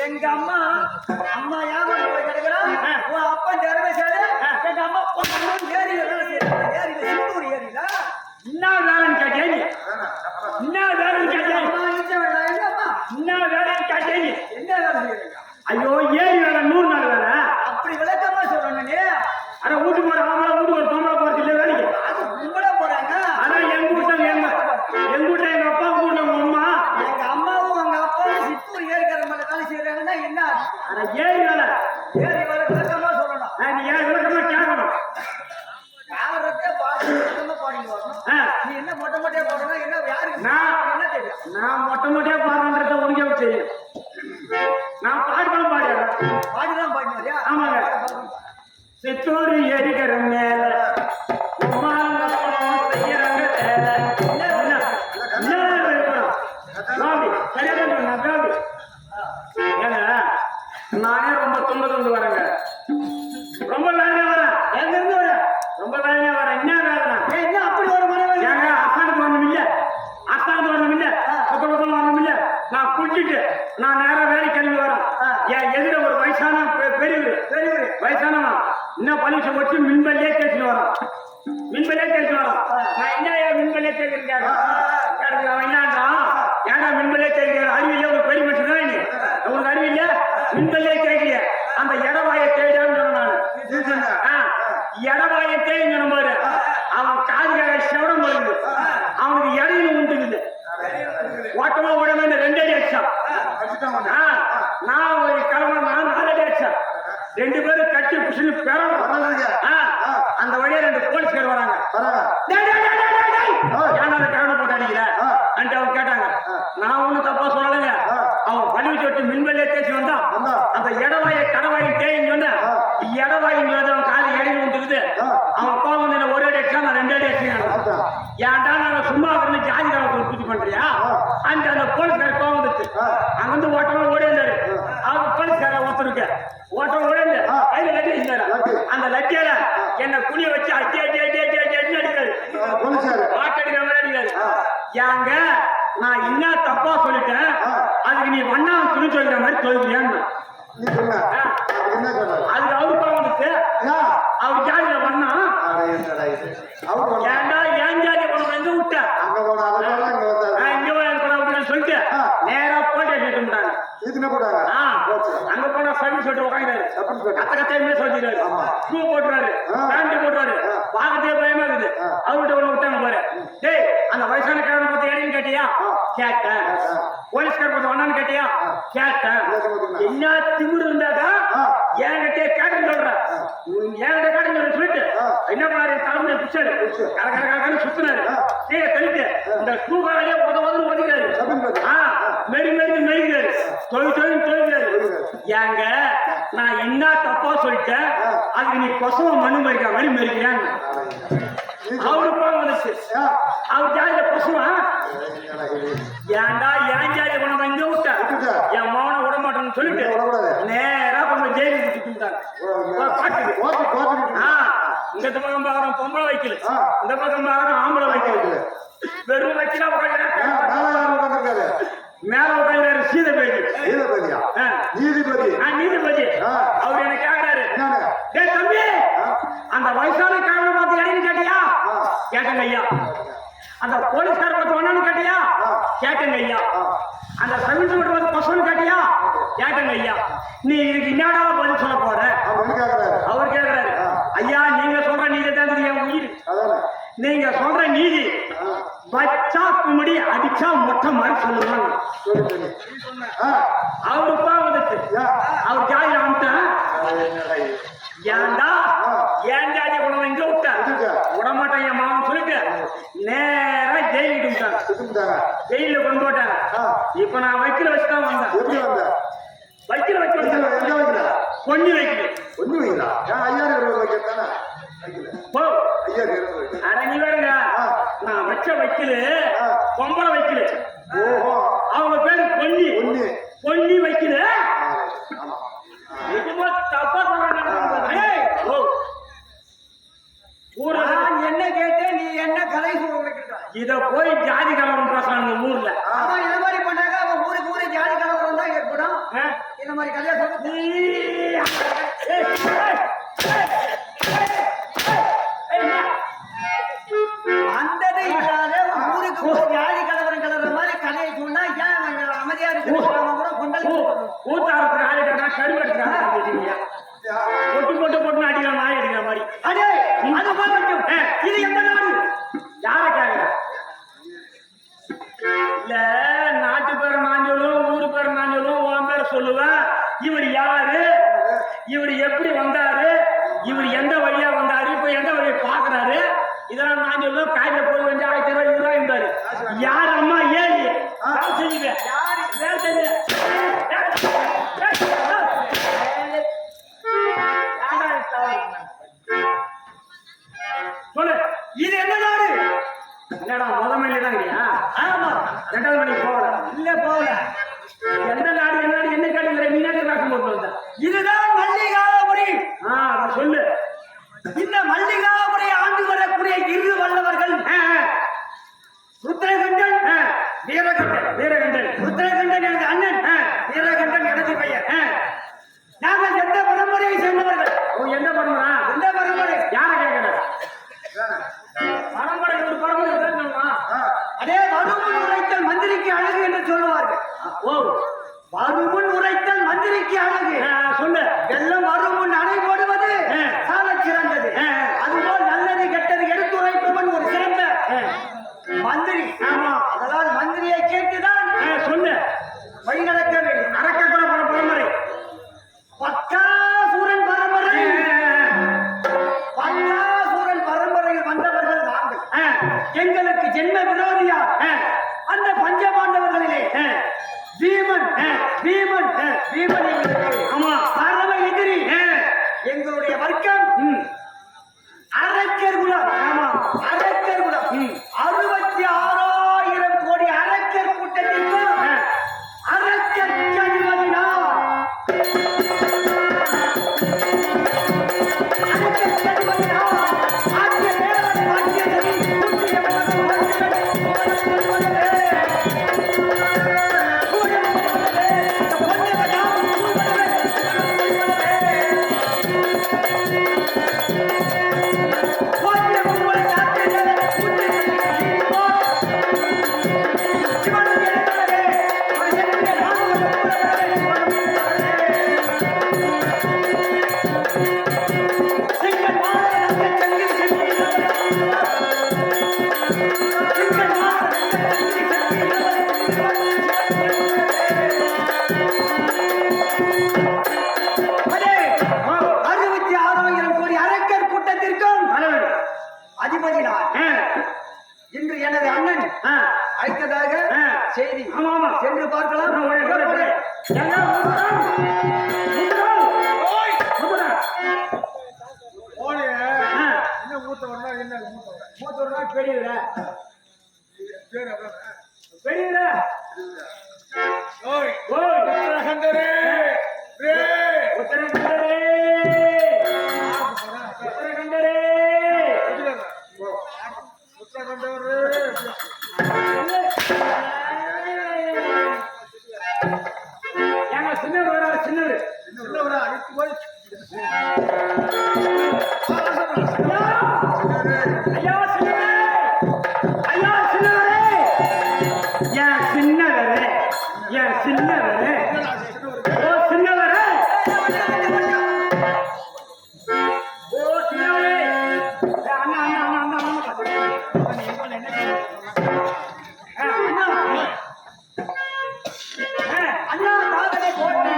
எங்க அம்மா அம்மா ஏமாந்து போய் கிடக்குறான். உன் அப்பா ஜெரமேஷாரு எங்க அம்மா ஏரியில வேலை செய்யறாங்க. ஏரியில சித்தூர் ஏரியில என்ன வேலைன்னு கேட்டேன். என்ன வேலைன்னு கேட்டேன். என்ன வேலைன்னு கேட்டேன். என்ன வேலை செய்யறீங்க? ஐயோ ஏரி வேலை 100 நாள் வேலை. அப்படி விளக்கமா சொல்றேன் நீ. ஆனா வீட்டுக்கு போற ஆம்பளை வீட்டுக்கு ஒரு பொம்பளை போறது இல்லை வேலைக்கு. அது கும்பலா போறாங்க. ஆனா எங்க வீட்டுல எங்க அப்பா கூட உங்க அம்மா எங்க அம்மாவும் உங்க அப்பாவும் சித்தூர் ஏரிக்கார மேல வேலை செய்யறாங்கன்னா என்ன? ஆனா ஏரி வேலை விளக்கமா சொல்லணும். நீ ஏன் விளக்கமா கேட்கணும்? யாரத்தை பாட்டு விளக்கமா பாடிட்டு வரணும். நீ என்ன மொட்டை மொட்டையா போடணும்? என்ன யாருக்கு என்ன தெரியும்? நான் மொட்டை மொட்டையா பாடுறத உனக்கே தெரியும். நான் பாடுதான் பாடியா? ஆமாங்க. சித்தூர் ஏரிக்கிற மேல நானே ரொம்ப துண்டு வரேங்க. ரொம்ப வேலையா வரேன். எங்க இருந்து வரேன்? ரொம்ப வேலையா வரேன். என்ன வேலை? என்ன அப்படி ஒரு மரம் ஏங்க? அசானுக்கு வரணும் இல்ல, அசானுக்கு வரணும் இல்ல, பக்கம் வரணும் இல்ல. நான் குளிச்சுட்டு நான் நேரம் வேலை கிளம்பி வரேன். என் எதிர ஒரு வயசான பெரியவர் வயசானவன் இன்னும் பரிசு வச்சு மின்பல்லே தேய்ச்சிட்டு வரான். நான் என்ன மின்பல்லே தேய்க்கிறேன்? அவன் என்னன்றான், ஏன்னா மின்பல்லே தேய்க்கிற அறிவில்லை, ஒரு பெரிய மனுஷன் தான். உங்களுக்கு அறிவில்லை, மின்பல்லே தேய்க்கிய அந்த இடவாயை தேய்டான்னு சொன்னான். இடவாயை தேய்ங்கணும் போது அவன் காதுகளை செவடம் போடுது. அவனுக்கு இடையில உண்டுக்குது. ஓட்டமா உடனே 2 அடி அடிச்சான். நான் ஒரு கிழமை 4 அடி அடிச்சேன். 2 பேரும் கட்டி புடிச்சு அந்த வழியா 2 போலீஸ்கார் வராங்க. ஏன்னா கிழமை போட்டு அடிக்கிற அன்ட்டு அவங்க கேட்டாங்க. நான் ஒண்ணும் தப்பா சொல்லலைங்க. அவன் பள்ளி சொட்டு மின்வெளியே தேய்ச்சி வந்தான். அந்த இடவாயை கடவாயை தேய்ன்னு சொன்ன இடவாயின்னு அவன் காலி இடையில உண்டுக்குது. அவன் அப்பா வந்து என்ன 1 அடி அடிச்சா, நான் 2 அடி அடிச்சேன். ஏன்டா நான் சும்மா இருந்து ஜாதி காலத்தில் பூச்சி பண்றியா அன்ட்டு அந்த போலீஸ்கார கோவம் வந்துச்சு. அங்க வந்து ஓட்டமா ஓடிந்தாரு. அவங்க போலீஸ்கார ஒருத்தருக்கு ஓட்டம் ஓடிந்து கையில லட்டி வச்சிருந்தாரு. அந்த லட்டியால என்ன குனிய வச்சு அடி அடிக்காரு. பாட்டடிக்கிற மாதிரி அடிக்காரு. ஏங்க நான் என்ன தப்பா சொல்லிட்டேன், அதுக்கு நீ வண்ணா துணி சொல்லிக்கிற மாதிரி சொல்லிக்கிறியான்னு அதுக்கு அவரு கோவம் வந்துச்சு. கத்த கத்தையுமே சொல்லிடுறாரு ஷூ போட்டுறாரு பேண்ட் போட்டுறாரு பாக்கத்தே பயமா இருக்குது அவர்கிட்ட ஒண்ணு விட்டாங்க பாரு டேய் அந்த வயசான கிழமை பார்த்து ஏன்னு கேட்டியா கேட்டேன் போலீஸ்கார் பார்த்து ஒன்னான்னு கேட்டியா கேட்டேன் என்ன திமிரு இருந்தாக்கா என்கிட்ட கேட்டேன்னு சொல்ற என்கிட்ட கேட்டேன்னு சொல்லிட்டு என்ன பண்ணாரு தலைமுறை பிடிச்சாரு கரகரன்னு சுத்தினாரு கீழே கழித்து இந்த ஷூ காலையே உதவுன்னு ஒதுக்கிறாரு மெரி மெரிக்கிறாரு தொழில் ஏங்க நான் என்ன தப்பா சொல்லிட்டேன் அதுக்கு நீ கொசவ மண்ணு மறிக்கிற மாதிரி மறிக்கிறான்னு அவரு போக வந்துச்சு அவர் ஜாதியில கொசுவா ஏன்டா ஏன் ஜாதியை கொண்டு இங்க விட்ட என் மௌன விட மாட்டேன்னு சொல்லிட்டு நேரா கொஞ்சம் ஜெயிலுக்கு விட்டாங்க பாட்டுக்கு இந்த பக்கம் பாக்குறோம் பொம்பளை வைக்கல இந்த பக்கம் பாக்குறோம் ஆம்பளை வைக்கல வெறும் வைக்கல மேல உட்காந்து நீதிபதி அவர் என்ன கேக்குறாரு தம்பி அந்த வயசான காரணம் பார்த்து இடையின்னு கேட்டியா கேட்டங்க ஐயா அந்த போலீஸ்கார பார்த்து ஒன்னு கேட்டியா கேட்டங்க ஐயா அந்த சர்வீஸ் வந்து கொஸ்டின் கேட்டியா கேட்டங்க ஐயா நீ இதுக்கு என்னடா பதில் சொல்ல போற அவர் கேக்குறாரு ஐயா நீங்க சொல்ற நீதி தான் என் உயிர் நீங்க சொல்ற நீதி பச்சா கும்படி அடிச்சா மொட்டை மாதிரி சொல்லுவாங்க அவரு வந்துச்சு அவர் ஜாதி வந்துட்டேன் ஏன்டா ஏன் ஜாதி உணவு இங்க விட்டேன் விடமாட்டேன் என் மாமன் சொல்லிட்டு நேரா ஜெயிலுக்கு விட்டாங்க ஜெயில கொண்டு போட்டாங்க இப்ப நான் வைக்கல வச்சுதான் வந்தேன் வைக்கல வச்சு பொண்ணு வைக்கல போ அட நீ வேறுங்க நான் வச்ச வைக்கல பொம்பளை வைக்கல அவங்க பேரு பொன்னி வைக்கல தப்பா என்ன கேட்டேன் நீ என்ன கதை இத போய் ஜாதி கலவரம் பேசுறாங்க ஊர்ல இந்த மாதிரி பண்ணாங்க அவங்க ஊருக்கு ஜாதி கலவரம் தான் ஏற்படும் இந்த மாதிரி கதையா வந்ததே இல்லாத ஊருக்கு ஜாதி கலவரம் கலவர மாதிரி கதையை சொன்னா ஏன் அமைதியா இருக்கு ஊத்தாரத்துல ஆடிட்டா கருவெடுக்கிறாங்க போட்டு அடிக்கிற நாய் அடிக்கிற மாதிரி அடே அது போகட்டும் இது எந்த நாடு யார கேக்குற இல்ல நாட்டு பேர் நான் சொல்லுவோம் ஊரு பேர் நான் சொல்லுவோம் உன் பேர் சொல்லுவேன் இவர் யாரு இவர் எப்படி வந்தாரு இவர் எந்த வழியா வந்தாரு இப்ப எந்த வழியை பாக்குறாரு இதெல்லாம் நான் சொல்லுவோம் காய்ல போய் வந்து 1000 ரூபாய் இருந்தாரு யார் அம்மா ஏறி செஞ்சுக்க சொல்லு இது என்ன நாடு என்னடா முதல் தான் இல்லையா ஆமா 2வது மணிக்கு போகல இல்ல போகல எந்த நாடு என்ன கேட்டுக்கிற நீ நாடு காட்டும் போட்டு வந்த இதுதான் மல்லிகாபுரி அதான் சொல்லு இந்த மல்லிகாபுரி ஆண்டு வரக்கூடிய இரு வல்லவர்கள் ருத்ரகண்டன் வீரகண்டன் ருத்ரகண்டன் எனது அண்ணன் வீரகண்டன் எனது பெயர் நாங்கள் எந்த பரம்பரையை சேர்ந்தவர்கள் எந்த பரம்பரை யார கேட்கல பரம்பரை ஒரு பரம்பரை அதே வருமுன் உரைத்தல் மந்திரிக்கு அழகு என்று சொல்லுவார்கள் வருமுன் உரைத்தல் மந்திரிக்கு அழகு சொல்லு எல்லாம் வருமுன் அணைபடுவது சால சிறந்தது அதுபோல் நல்லது கெட்டது எடுத்துரைப்பவன் ஒரு சிறந்த மந்திரி ஆமா அதனால் மந்திரியை கேட்டுதான் சொல்லு வழி நடக்க வேண்டும் அரக்ககுல பரம்பரை பக்காசூரன் பரம்பரையில் வந்தவர்கள் நாங்கள் எங்களுக்கு ஜென்ம விரோதியா அந்த பஞ்சபாண்டவர்களிலே பீமன் ஆமா பரம எதிரி எங்களுடைய வர்க்கம் அரக்கர் குலம் 66,000 கோடி அரக்கர் கூட்டத்திற்கும் அரக்கர் ஜனிவதினார் What செய்தி. ஆமா ஆமா சென்று பார்க்கலாம். மூத்தவர்னா பெரியவர பெரியவர உத்தரகண்டரே ஏங்க சின்னவர் சின்னவர் சின்னவரா அழைத்து போய் ஐயா சின்னவரே ஐயா சின்னவரே ஏன் சின்னவரே ஏன் சின்னவரே ஓ சின்னவரே ஓ சின்னவரே அண்ணா அண்ணா அண்ணா அண்ணா அண்ணா தாதனை போட்டு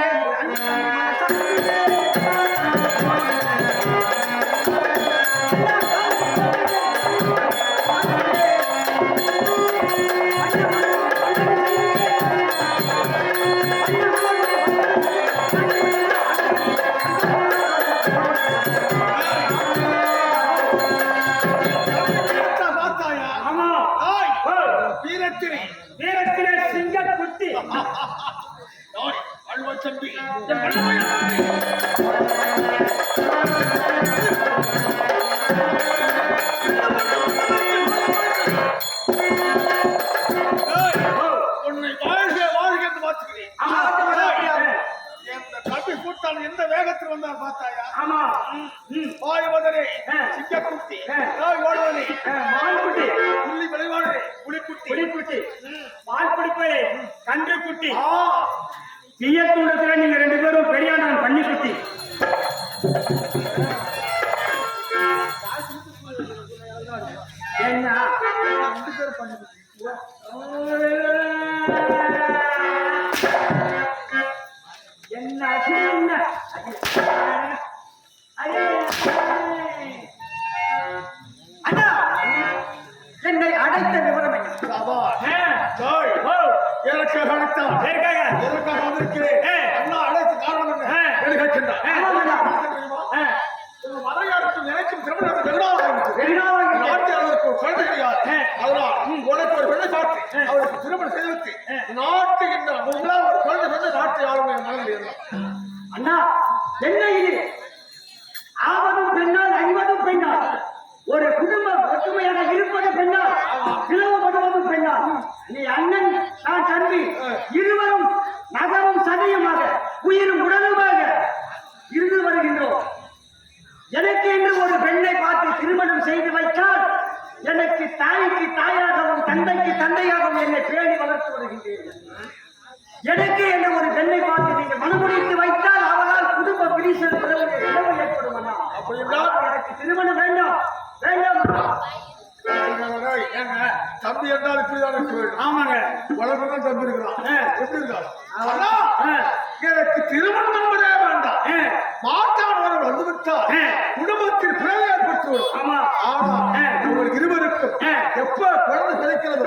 வீரத்திலே சிங்க குட்டி அழுவச்சம்பி உன்னை வாழ்க வாழ்க என்று பார்த்துக்கிறேன். கபி கூட்டால் எந்த வேகத்தில் வந்தால் பார்த்தாயா? ஆமா பாய்வதனே சிங்கக்குட்டி, ஓடுவனே மான்குட்டி புள்ளி விளைவாடனே புலிக்குட்டி, புலிக்குட்டி பால் குடிப்பே கன்று குட்டி தீயத்தூண்டத்துல நீங்க ரெண்டு பேரும் பெரியாண்டன் பண்ணி குட்டி என்ன என்ன சின்ன அண்ணா என்னை அடைத்த விவரம் என்ன? எனக்கு அழைத்தான் எதற்காக வந்திருக்கிறேன் அண்ணா அழைத்து காரணம் என்ன மலையாளத்தில் நினைக்கும் திருமணம் வெகுநாளாக நாட்டியாளருக்கு ஒரு குழந்தை கிடையாது. அதனால் உனக்கு ஒரு பெண்ணை பார்த்து அவருக்கு திருமணம் செய்து நாட்டு இந்த ஒரு குழந்தை வந்து நாட்டை ஆளும் மனதில் இருந்தார். அண்ணா என்ன இது ஆவதும் பெண்ணால் அணிவதும் பெண்ணால் ஒரு குடும்பம் ஒற்றுமையாக இருப்பது பெண்ணால் பிளவுபடுவதும் பெண்ணால் நீ அண்ணன் நான் தம்பி இருவரும் நகரும் சதையுமாக உயிரும் உடலுமாக இருந்து வருகின்றோம். எனக்கு என்று ஒரு பெண்ணை பார்த்து திருமணம் செய்து வைத்தால் எனக்கு தாய்க்கு தாயாகவும் தந்தைக்கு தந்தையாகவும் என்னை பேணி வளர்த்து வருகின்றீர்கள். எனக்கு என்று ஒரு பெண்ணை பார்த்து நீங்கள் மனமுடித்து வைத்தால் அவளால் குடும்ப பிரிசல் இழவு ஏற்படும். அப்படி எனக்கு திருமணம் வேண்டாம் வேண்டாம். தம்பி என்றால் இப்படிதான் இருக்க வேண்டும். ஆமாங்க வளர்ப்புதான் தம்பி இருக்கிறான். எப்படி இருக்கான்? எனக்கு திருமணம் என்பதே வேண்டாம். மாற்றானவர்கள் வந்துவிட்டால் குடும்பத்தில் பிறகு ஏற்பட்டுவிடும். உங்களுக்கு இருவருக்கும் எப்ப குழந்தை கிடைக்கிறதோ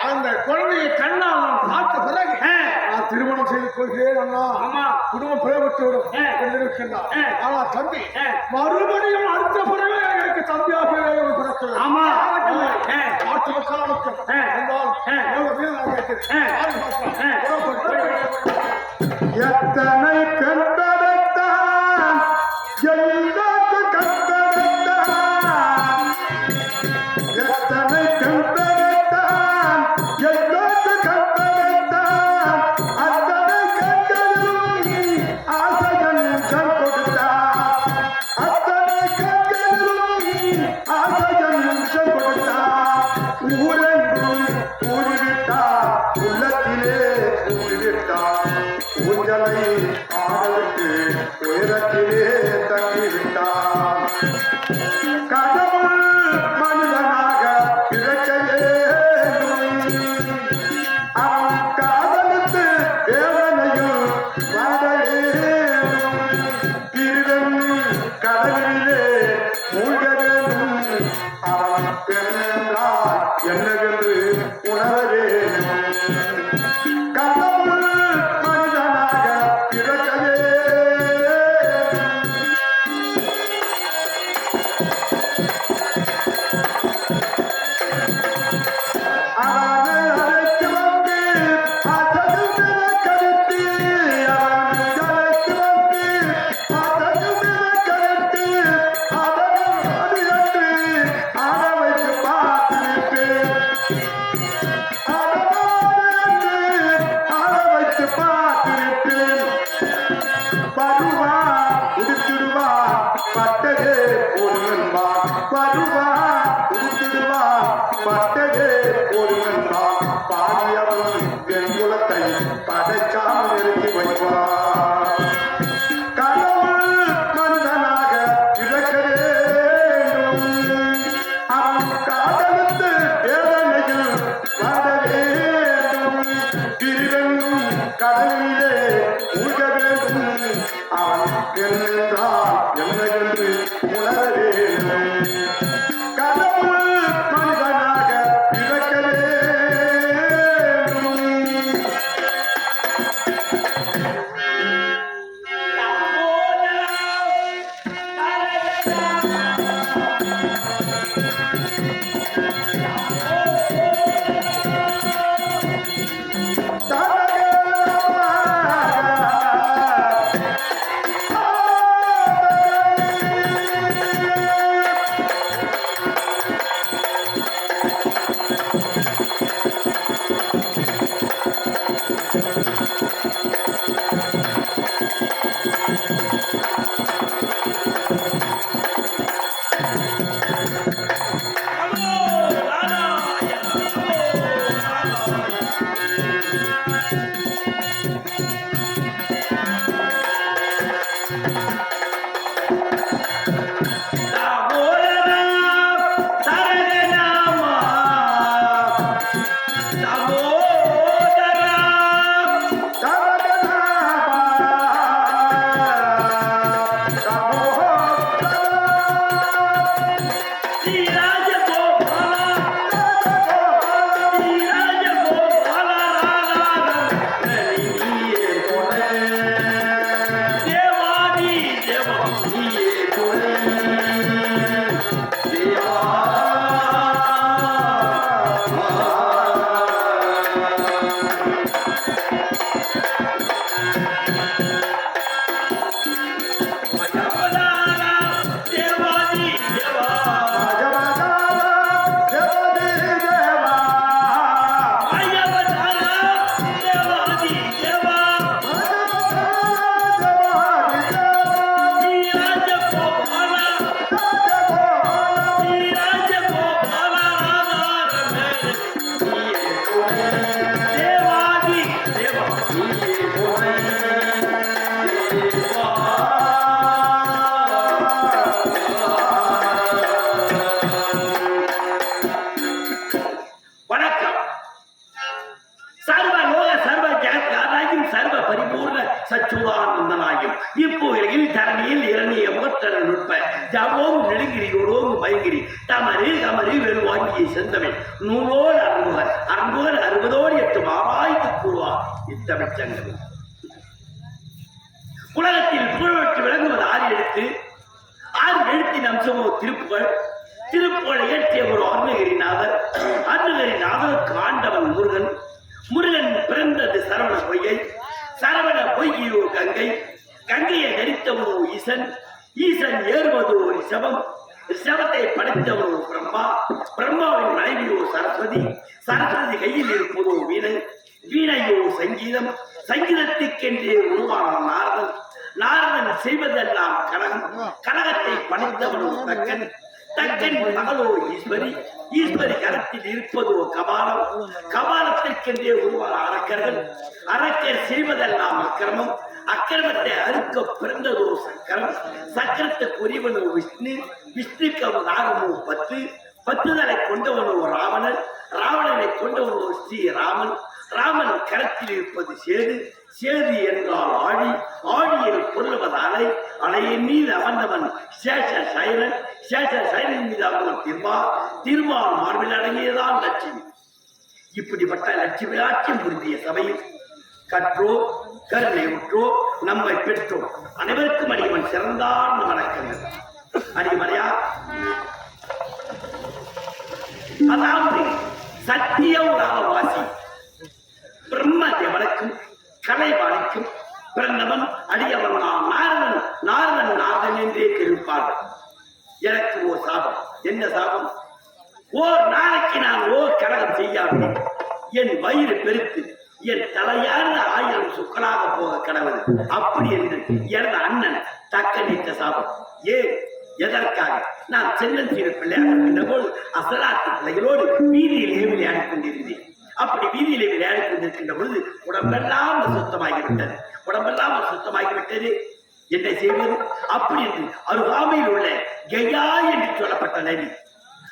அந்த குழந்தையை கண்ணால் நான் பார்த்த பிறகு நான் திருமணம் செய்து கொள்கிறேன். அண்ணா குடும்பம் பிறவிட்டுவிடும் என்றிருக்கின்றார். ஆனா தம்பி மறுபடியும் அடுத்த பிறகு எனக்கு தம்பியாக பிறக்க ஆமா நாட்டு மக்களுக்கும் எத்தனை கண்டடைத்தான் எல்லாத்து கண்டடைத்தான் எத்தனை கண்டடைத்தான் எல்லாத்து கண்டடைத்தான் அத்தனை கண்டலும் ஆசைகள் கண் கொடுத்தான் அத்தனை கண்டலும் ஆசைகள் கண் கொடுத்தான் ஊரெங்கும் ஊறிவிட்டான் உள்ளத்திலே ஊறிவிட்டான் ஊஞ்சலை ஆடலுக்கு உயரத்திலே தங்கிவிட்டான் கடவுள் மனிதனாக பிறக்கையே அவன் காதலுக்கு வேதனையும் வாழையேனும் திருவன் கடலிலே மூழ்கவேனும் அவன் பெண்ணென்றால் என்னவென்று உணர வேணும் வருவா உடுத்திடுவா பட்டதே ஒருவன் தான் பாடியவன் என் குலத்தை படைச்சால் நிறுத்தி வைப்பார் கடவுள் மனிதனாக இழக்க வேண்டும் அவன் காதலுக்கு வேதனையில் வர வேண்டும் திருவெங்கும் கடலிலே மூழ்க வேண்டும் அவன் என்றால் என்ன என்று உணர வேண்டும் கடவுள் மனிதனாக இழக்க வேண்டும் சச்சுதானந்தனாயும் இப்போதையில் தரணியில் இரணிய முகத்தர நுட்ப ஜவோம் நெடுங்கிரியோடோம் பயங்கிரி தமறு கமறு வெறுவாங்கிய செந்தமிழ் நூலோடு அருங்குவர் அருங்குவர் 60 மாவாய்க்கு கூறுவார் இத்தமிழ் சங்கம் உலகத்தில் புகழ்பெற்று விளங்குவது 6 எழுத்து 6 எழுத்தின் அம்சமோ திருப்புகழ் திருப்புகழை இயற்றிய ஒரு அருணகிரிநாதர் அருணகிரிநாதருக்கு ஆண்டவன் முருகன் முருகன் பிறந்தது சரவண பொய்கை சரவண பொய்கையோ கங்கை கங்கையை தரித்தவனோ ஈசன் ஈசன் ஏறுவதோ ரிஷபம் ரிஷபத்தை படைத்தவனோ பிரம்மா பிரம்மாவின் மனைவியோ சரஸ்வதி சரஸ்வதி கையில் இருப்பதோ வீணை வீணையோ சங்கீதம் சங்கீதத்துக்கென்றே உருவான நாரதன் நாரதன் செய்வதெல்லாம் கனகம் கனகத்தை படைத்தவனோ தக்கன் தக்கன் மகளோ ஈஸ்வரி ஈஸ்வரி கரத்தில் இருப்பதோ கபாலம் கபாலத்திற்கென்றே உருவான அரக்கர்கள் அரக்கர் செய்வதெல்லாம் அக்கிரமம் அக்கிரமத்தை அறுக்க பிறந்ததோ சக்கரம் சக்கரத்துக்கு உரியவனோ விஷ்ணு விஷ்ணுக்கு அவன் ஆகமோ 10 தலை கொண்டவனோ ராவணன் ராவணனை கொண்டவனோ ஸ்ரீராமன் ராமன் கரத்தில் இருப்பது சேது சேது என்றால் ஆழி ஆழியில் பொருளுவது அலை அலையின் மீது அமர்ந்தவன் சேஷ சைலன் சேஷ சைலன் மீது அமர்ந்தவன் திருமால் மார்பில் அடங்கியதான் லட்சுமி இப்படிப்பட்ட லட்சுமி ஆட்சியம் புரிந்திய சபையில் கற்றோ கருணை உற்றோ நம்மை பெற்றோம் அனைவருக்கும் அடியவன் சிறந்தான் வணக்கங்கள் அடிமறையா அதாவது சத்தியம் வாசி பிரம்ம தேவனுக்கும் கலைவாணிக்கும் பிறந்தவன் அடியவன் நாரதன் நாரதன் நாரதன் என்றே தெரிவிப்பார்கள் எனக்கு ஓ சாபம் என்ன சாபம் ஓர் நாளைக்கு நான் ஓர் கழகம் செய்யாமல் என் வயிறு பெருத்து என் தலையான 1000 சுக்கலாக போக கடவுள் அப்படி என்று எனது அண்ணன் தக்க நீத்த சாபம் ஏன் எதற்காக நான் சென்னஞ்சீர பிள்ளையாக இருக்கின்ற போது அசலாத்து பிள்ளைகளோடு வீதியிலே விளையாடிக் கொண்டிருந்தேன். அப்படி வீதியிலே விளையாடிக் கொண்டிருக்கின்ற பொழுது உடம்பெல்லாம் சுத்தமாகிவிட்டது. உடம்பெல்லாம் சுத்தமாகிவிட்டது. என்ன செய்வது? அப்படி என்று அருகாமையில் உள்ள கெயா என்று சொல்லப்பட்ட நதி,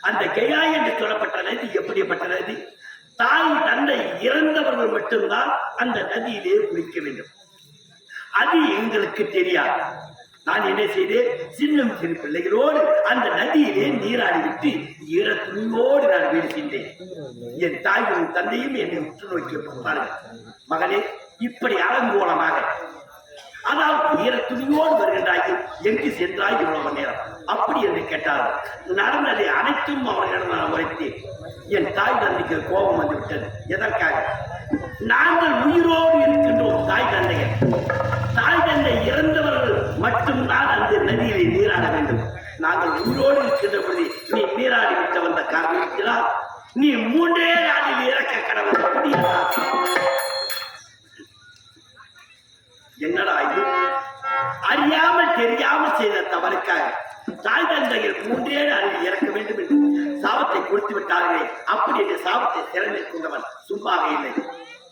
அந்த கெயா என்று சொல்லப்பட்ட நதி எப்படிப்பட்ட நதி? தாய் தந்தை இறந்தவர்கள் மட்டும்தான் அந்த நதியிலே குளிக்க வேண்டும். அது எங்களுக்கு தெரியாது. நான் என்ன செய்தேன்? சின்னம் சிறு பிள்ளைகளோடு அந்த நதியிலே நீராடிவிட்டு ஈர துணியோடு நான் வீடு சென்றேன். என் தாயும் தந்தையும் என்னை உற்று நோக்கி பார்த்தார்கள். மகனே, இப்படி அலங்கோலமாக, அதாவது ஈர துணியோடு வருகின்றாய், எங்கு சென்றாய் இவ்வளவு நேரம்? அப்படி என்று கேட்டார்கள். நடந்ததை அனைத்தும் அவர்களிடம் நான் உரைத்தேன். என் தாய் தந்தைக்கு கோபம் வந்து விட்டது. எதற்காக? நாங்கள் உயிரோடு இருக்கின்றோம். தாய் தந்தை இறந்தவர்கள் மட்டும்தான் அந்த நதியிலே நீராட வேண்டும். நாங்கள் உயிரோடு இருக்கின்ற பொழுது நீ நீராடி விட்டு வந்த காரணத்தினால் நீ 3 நாளில் இறக்க கடவுள். என்னடா இது? அறியாமல் தெரியாமல் செய்த தவறுக்காக தாய் தந்தைகள் 3 நாளில் இறக்க வேண்டும் என்று சாபத்தை கொடுத்து விட்டார்களே. அப்படி என்று சாபத்தை திறமை கொண்டவன் சும்மாவே இல்லை.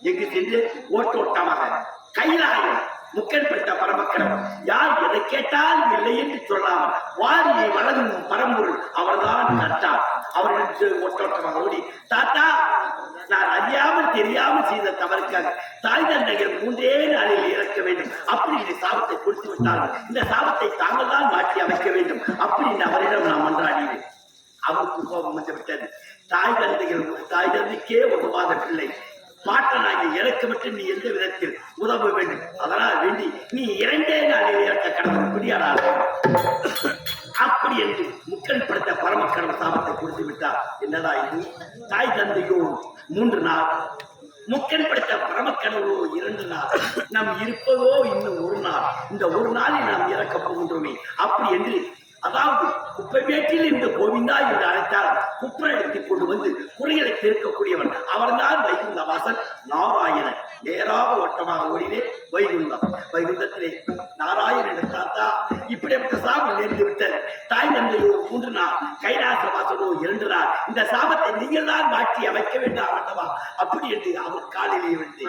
எங்கு சென்று ஓட்டோட்டமாக கைலாயம் முக்கன்பட்ட பரமக்கடவுள் யார் எதை கேட்டால் இல்லை என்று சொல்லாமல் வாரியை வழங்கும் பரம்பொருள் அவர்தான் கட்டார். அவர்களுக்கு ஓட்டோட்டமாக ஓடி, தாத்தா, நான் அறியாமல் தெரியாமல் செய்த தவறுக்காக தாய் தந்தைகள் 3 நாளில் இறக்க வேண்டும். அப்படி இந்த சாபத்தை கொடுத்து விட்டார்கள். இந்த சாபத்தை தாங்கள் தான் மாற்றி அமைக்க வேண்டும். அப்படின்னு அவரிடம் நான் மன்றாடினேன். அவருக்கு கோபம் வந்து விட்டது. தாய் தந்தைக்கே உதவாத பிள்ளை மாற்றனாகி இறக்க மட்டும் நீ எந்த விதத்தில் உதவ வேண்டும். அதனால் வேண்டி நீ 2 நாளில் இறக்க கடவுள் குடியாடாத. அப்படி என்று முக்கன் படுத்த பரமக்கடவுள் சாபத்தை கொடுத்து விட்டார். என்னடா இது? தாய் தந்தையோ 3 நாள், முக்கன் படுத்த பரமக்கடவுளோ 2 நாள், நாம் இருப்பதோ இன்னும் 1 நாள். இந்த 1 நாளில் நாம் இறக்க போகின்றோமே. அப்படி என்று, அதாவது குப்பை வேட்டில் இந்த கோவிந்தா என்று அழைத்தால் குப்பரை எடுத்துக் கொண்டு வந்து குறைகளை தீர்க்கக்கூடியவன் அவர்தான் வைகுந்த வாசன் நாராயணன். நேராக ஓட்டமாக ஓடினே வைகுந்தத்திலே நாராயணன் தாத்தா இப்படிப்பட்ட சாபம் நேர்ந்து விட்டது. தாய் தந்தையோ 3 நாள், கைலாச வாசனோ 2 நாள். இந்த சாபத்தை நீங்கள் தான் மாற்றி அமைக்க வேண்டாம் ஆண்டவா. அப்படி என்று அவர் காலிலே விழுந்து,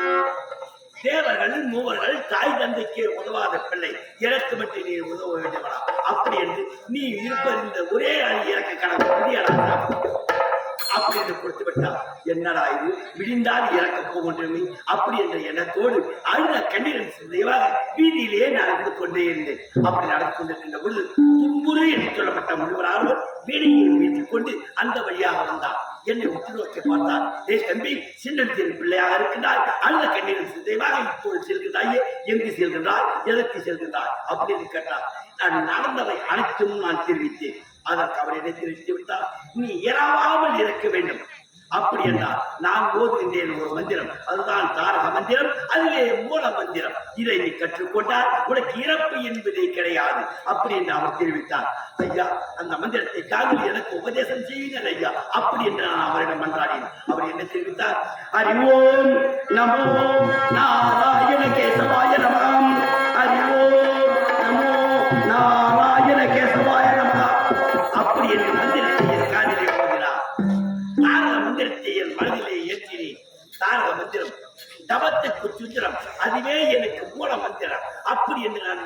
தேவர்கள் மூவர்கள் தாய் தந்தைக்கு உதவாத பிள்ளை, எனக்கு மட்டும் நீ உதவ வேண்டுமா? அப்படி என்று நீ இருப்பது இந்த ஒரே அணி இறக்க கடவுள் அப்படி என்று கொடுத்து விட்டார். என்னடா இது? விடிந்தால் இறக்க போகின்றமே. அப்படி என்ற எண்ணத்தோடு அழுத கண்ணீரின் சிந்தையாக வீதியிலேயே நடந்து கொண்டே இருந்தேன். அப்படி நடந்து கொண்டிருக்கின்ற பொழுது தும்புரு என்று சொல்லப்பட்ட முனிவராக வீணையை வீட்டுக் கொண்டு அந்த வழியாக வந்தார். என்னை உற்று நோக்கி பார்த்தார். தம்பி, சின்னத்தின் பிள்ளையாக இருக்கின்றாய், அழுத கண்ணீரின் சிந்தையாக இப்போது செல்கின்றாயே, எங்கு செல்கின்றாய், எதற்கு செல்கின்றாய் அப்படின்னு கேட்டார். நான் நடந்தவை அனைத்தும் நான் தெரிவித்தேன். அதற்கு அவர் என்னை தெரிவித்து விட்டார். நீ இறவாமல் இருக்க வேண்டும். அப்படி என்றால் நான் ஓதுகின்றேன் ஒரு மந்திரம், அதுதான் தாரக மந்திரம், அதிலே மூல மந்திரம். இதை நீ கற்றுக்கொண்டால் உனக்கு இறப்பு என்பதே கிடையாது. அப்படி என்று அவர் தெரிவித்தார். ஐயா, அந்த மந்திரத்தை தாங்கள் எனக்கு உபதேசம் செய்யுங்கள் ஐயா. அப்படி என்று நான் அவரிடம் மன்றாடினேன். அவர் என்ன தெரிவித்தார்? அறிவோம் நமோ நாராயண கேசவாய நமம், அறிவோம் நமோ நாராயண கேசவாய நமம். அப்படி என்று மந்திரத்தை என் காதிலே போகிறார். தாரக மந்திரத்தை என் மனதிலே ஏற்றினேன். தாரக மந்திரம் தவத்துக்கு சுத்திரம், அதுவே எனக்கு மூல மந்திரம். அப்படி என்று நான்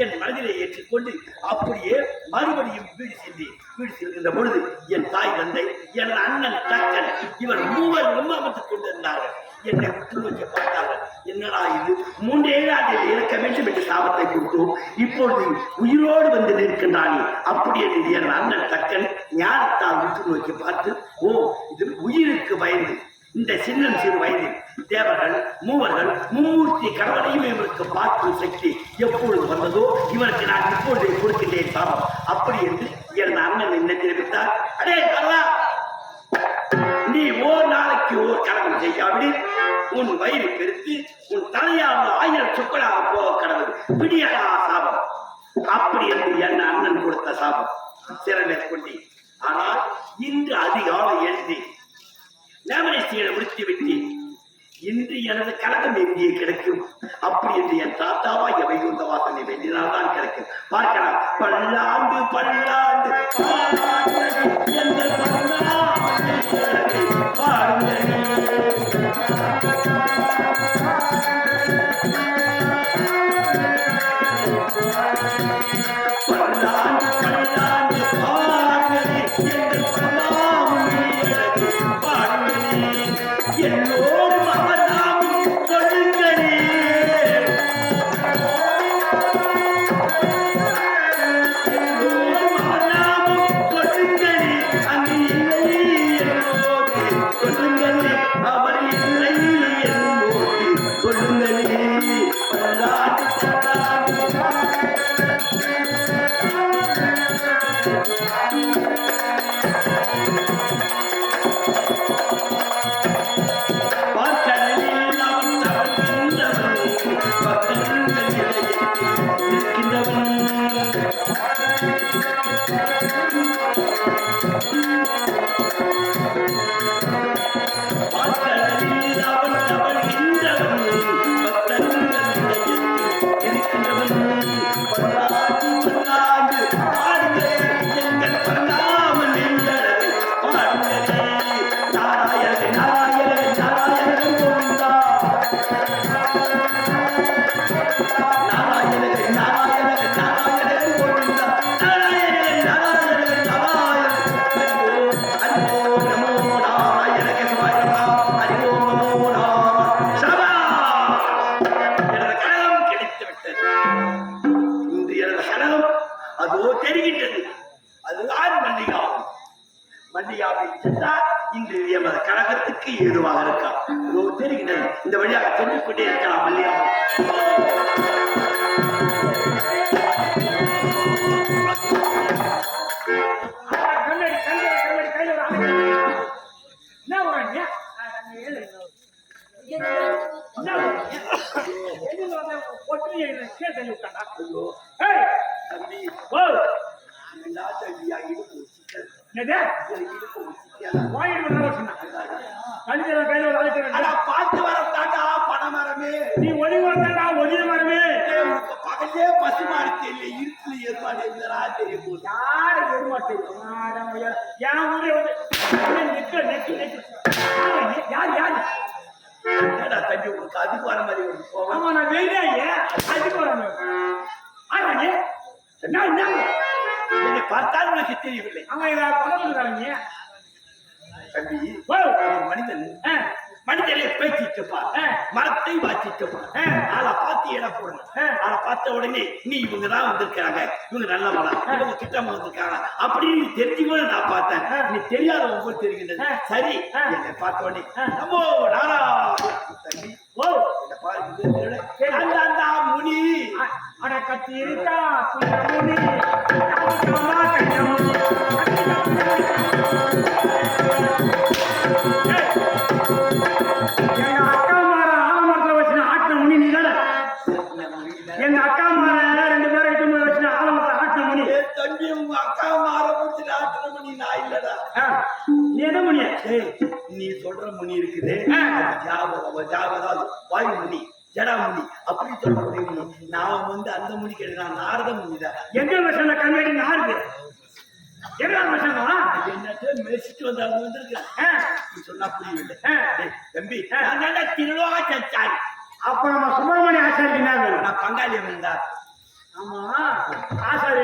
என் மனதிலே ஏற்றுக்கொண்டு அப்படியே மறுபடியும் வீடு சென்றேன். வீடு செல்கின்ற பொழுது என் தாய் தந்தை, என் அண்ணன் தக்கன், இவர் மூவர் அமர்த்துக் கொண்டிருந்தார்கள். என்னை உற்று நோக்கி பார்த்தார்கள். என்னடா இது? 3 நாளில் இறக்க வேண்டும் என்று சாபத்தை கொடுத்தோம், இப்பொழுது உயிரோடு வந்து நிற்கின்றானே. அப்படி என்று என் அண்ணன் தக்கன் ஞானத்தால் உற்று நோக்கி பார்த்து, ஓ, இது உயிருக்கு பயந்து இந்த சின்னம் சிறு வயதில் தேவர்கள் மூவர்கள் மும்மூர்த்தி கடவுளையும் இவருக்கு பார்க்கும் சக்தி எப்பொழுது வந்ததோ இவருக்கு நான் இப்பொழுது கொடுக்கின்றேன் சாபம். அப்படி என்று என் அண்ணன் என்ன தெரிவித்தார். அடே கரவா, நீ 1 நாளைக்கு ஓர் கடவுள் செய்யாவிடு உன் வயிறு பெருத்து உன் தலையான 1000 சொற்களாக போக கடவுள் பிடியடா சாபம். அப்படி என்று என் அண்ணன் கொடுத்த சாபம் சிறமேற்கொண்டி. ஆனால் இன்று அதிகாலை எழுதி நேமனேசியை முடித்து விட்டு இன்று எனது கழகம் எங்கே கிடைக்கும்? அப்படி என்று என் தாத்தாவா எவை இந்த வாசனை வேண்டினால்தான் கிடைக்கும். பார்க்கலாம். பல்லாண்டு பல்லாண்டு எங்கள் எல்லோரும் அவர் நாமும் சொல்லுங்களே. எல்லோரும் அவர் நாமும் சொல்லுங்களே. அங்கு இல்லை என்னோடு சொல்லுங்களே. அவர் இல்லை என்னோடு சொல்லுங்களே. பல்லாண்டு இன்று எமது கழகத்துக்கு ஏதுவாக இருக்கலாம். தெரிகிறது. இந்த வழியாக சென்று கொண்டே இருக்கலாம். மல்லியா பார்த்து வர தாண்டா பண மரமே. நீ ஒளி வரா ஒளிய மரமே. பகலே பசு மாடு தெரியல. இருட்டுல எருமாடு இருந்தா தெரிய போகுது. யாரு எருமாடு என் ஊரே வந்து யார் யார் ஏடா தம்பி உனக்கு அதுக்கு வர மாதிரி ஒரு போவாமா. நான் வெயிலே அதுக்கு வரணும். என்னை பார்த்தால் உனக்கு தெரியவில்லை. ஆமா பணம் தம்பி மனிதன் மனிதனை பேசிட்டு மரத்தை வாச்சிட்டு ஆளை பார்த்து இட போடணும். ஆளை பார்த்த உடனே நீ இவங்கதான் வந்திருக்காங்க, இவங்க நல்ல மரம், இவங்க கிட்டமா வந்திருக்காங்க அப்படின்னு தெரிஞ்சுக்கோ. நான் பார்த்தேன். நீ தெரியாத ஒவ்வொரு தெரிகின்றது. சரி என்னை பார்த்த உடனே நம்ம நாரா தம்பி முனி அட கத்தி இருக்கா முனி எங்க அக்கா மாற ஆலமரத்துல வச்சு ஆட்டின முனி நீ தானே? எங்க அக்கா மாற 2 பேரை இட்டு வச்சு ஆலமரத்துல ஆட்டின முனி. தம்பி உங்க அக்கா மாற வச்சு ஆட்டின முனி நான் இல்லடா. நீ என்ன முனிய? நீ சொல்ற முனி இருக்குது ஜாவதாவது வாயு முனி ஜடா முனி அப்படி சொல்ற முனி. நான் வந்து அந்த முனி கிடையாது, நான் நாரத முனிதான். எங்க வருஷம் கண்ணாடி நாருது மெசிட்டு வந்தாங்க வந்திருக்கேன். சொன்னா புரியவில்லை தம்பி. திருவாச்சாரி அப்ப நம்ம சுப்பிரமணிய ஆச்சாரி நான் பங்காளி வந்தார். ஆமா ஆசாரி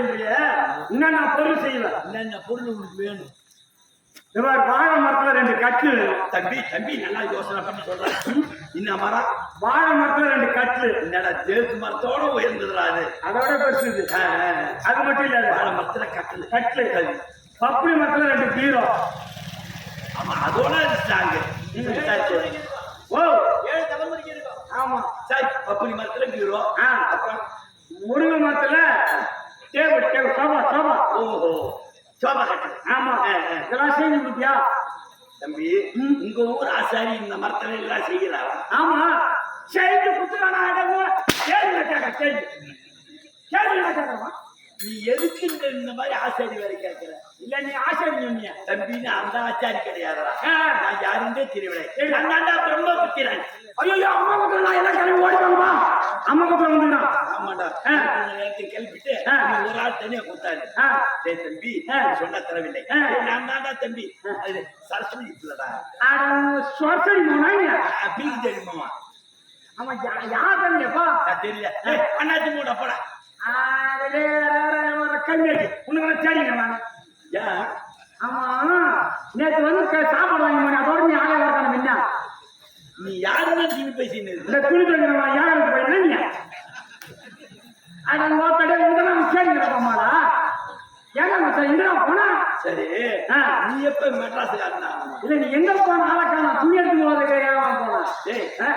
என்னென்ன பொருள் செய்வேன். என்னென்ன பொருள் உங்களுக்கு வேணும்? வாழை மரத்துல 2 கட்டு தம்பி. தம்பி நல்லா யோசனை பண்ணி சொல்றேன். இன்ன மரம் வாழை மரத்துல 2 கட்டு. என்னடா தேக்கு மரத்தோட உயர்ந்ததுடா. அதோட பெருசு. அது மட்டும் இல்ல, வாழை மரத்துல கட்டு கட்டு. பப்புளி மரத்துல 2 பீரோ. ஆமா அதோட ஸ்ட்ராங். ஓ 7 தலைமுறைக்கு இருக்கும். ஆமா சரி. பப்புளி மரத்துல பீரோ. அப்புறம் முருங்கை மரத்துல டேபிள் சோபா சோபா. ஓஹோ சோபா கட்டு. ஆமா இதெல்லாம் செஞ்சு கொடுத்தியா தம்பி? உங்க ஊர் ஆசாரி இந்த மரத்துல எல்லாம் செய்யறாங்க. ஆமா செஞ்சு குத்துறானா? கேள்வி கேட்க கேள்வி கேள்வி கேட்கறமா? நீ எதுக்கு இந்த மாதிரி ஆசாரி வேலை கேட்கிற? இல்ல நீ ஆசாரி சொன்னிய. தம்பி நான் அந்த ஆச்சாரி கிடையாதுடா. நான் யாருந்தே தெரியவில்லை. நான் தாண்டா பிரம்ம புத்திரன். ஐயோ அம்மா பக்கம் நான் எல்லாம் கிளம்பி ஓடிவாங்கம்மா. அம்மா பக்கம் வந்துடா. ஆமாடா. நேரத்தை கிளப்பிட்டு ஒரு ஆள் தனியா கொடுத்தாரு. டேய் தம்பி சொன்ன தரவில்லை. நான் தாண்டா தம்பி. அது சரஸ்வதி இல்லடா. சரஸ்வதி மோனா பீக்கு தெரியுமா? அவன் யார் தம்பியப்பா? தெரியல. அண்ணாச்சி மூட போடா. கல்வி உனக்கு சரிங்க. ஏன்? ஆமா நேற்று வந்து சாப்பாடு வாங்கி அதோட நீ ஆளே வரக்கான என்ன? நீ யாருன்னா டிவி பேசினது? இந்த துணி துவைக்கிறவன் யாருக்கு போயிருந்தா நீ அதான் ஓத்தடே இதெல்லாம் சரிங்கம்மாடா. ஏங்க மச்சான் எங்கடா போனா? சரி நீ எப்ப மெட்ராஸுக்காரனா? இல்ல நீ எங்க போன ஆளக்கான துணி எடுத்து போறதுக்கு ஏன் போனா?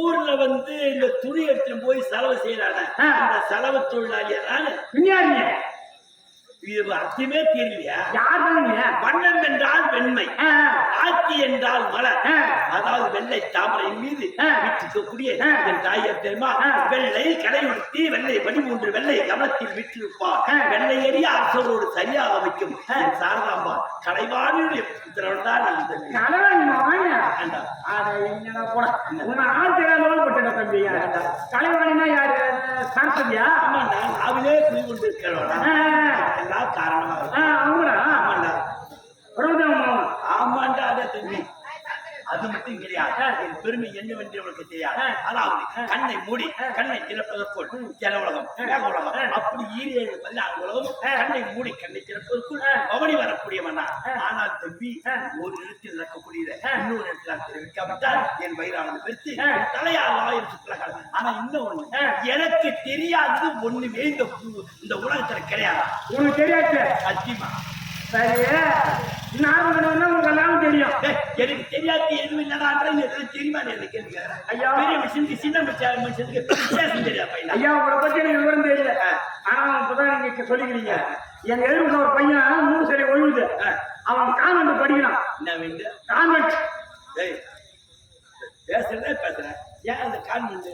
ஊர்ல வந்து இந்த துணி எடுத்துட்டு போய் செலவு செய்யறானே அந்த செலவு தொழிலாளியா நானு. பின்னாடி இது அர்த்தமே தெரியலையா? யார் தானுங்க? வண்ணம் என்றால் வெண்மை, ஆட்சி என்றால் மலர். அதாவது வெள்ளை தாமரையின் மீது விட்டிருக்கக்கூடிய என் தாயர் தெரியுமா? வெள்ளை கடை உடுத்தி வெள்ளை 13 வெள்ளை கவனத்தில் விட்டிருப்பார். வெள்ளை எறிய அரசரோடு சரியாக வைக்கும் சாரதாம்பா கலைவாணியுடைய புத்திரன் தான் நான் தம்பி. கலைவாணினா யாரு? சரஸ்வதியா? ஆமா நான் அவளே குடி கொண்டு இருக்கிறோம். காரணமா ஆமாண்டா. அதே தம்பி அது மட்டும் கிடையாது. என் பெருமை என்னவென்று உனக்கு தெரியாது. அதாவது கண்ணை மூடி கண்ணை திறப்பதற்குள் ஜல உலகம் மேக உலகம் அப்படி 7 உலகம் கண்ணை மூடி கண்ணை திறப்பதற்குள் பவனி வரக்கூடியவனா. ஆனால் தம்பி ஒரு இடத்தில் நடக்கக்கூடியது இன்னொரு இடத்தில் தெரிவிக்காவிட்டால் என் வயிறானது பெருத்து தலையால் 1000 சுற்றுலாக்கள். ஆனா இன்னொன்னு எனக்கு தெரியாதது ஒண்ணுமே இந்த உலகத்துல கிடையாது. உனக்கு தெரியாது சத்தியமா. சரி உங்களுக்கு எல்லாம் தெரியும். எனக்கு தெரியாது எதுவும் இல்லடான்றது தெரியுமா? எனக்கு ஐயா பெரிய மனுஷனுக்கு சின்ன மனுஷனுக்கு வித்தியாசம் தெரியாது. ஐயா உங்களை பத்தி எனக்கு விவரம் தெரியல. ஆனா இப்பதான் நீங்க சொல்லிக்கிறீங்க. எங்க எதிர்ப்பு ஒரு பையன் 3 சரி ஒழுகுது. அவன் கான்வென்ட் படிக்கிறான். என்ன வேண்டும்? கான்வென்ட். பேசுறேன். ஏன் அந்த கான்வென்ட்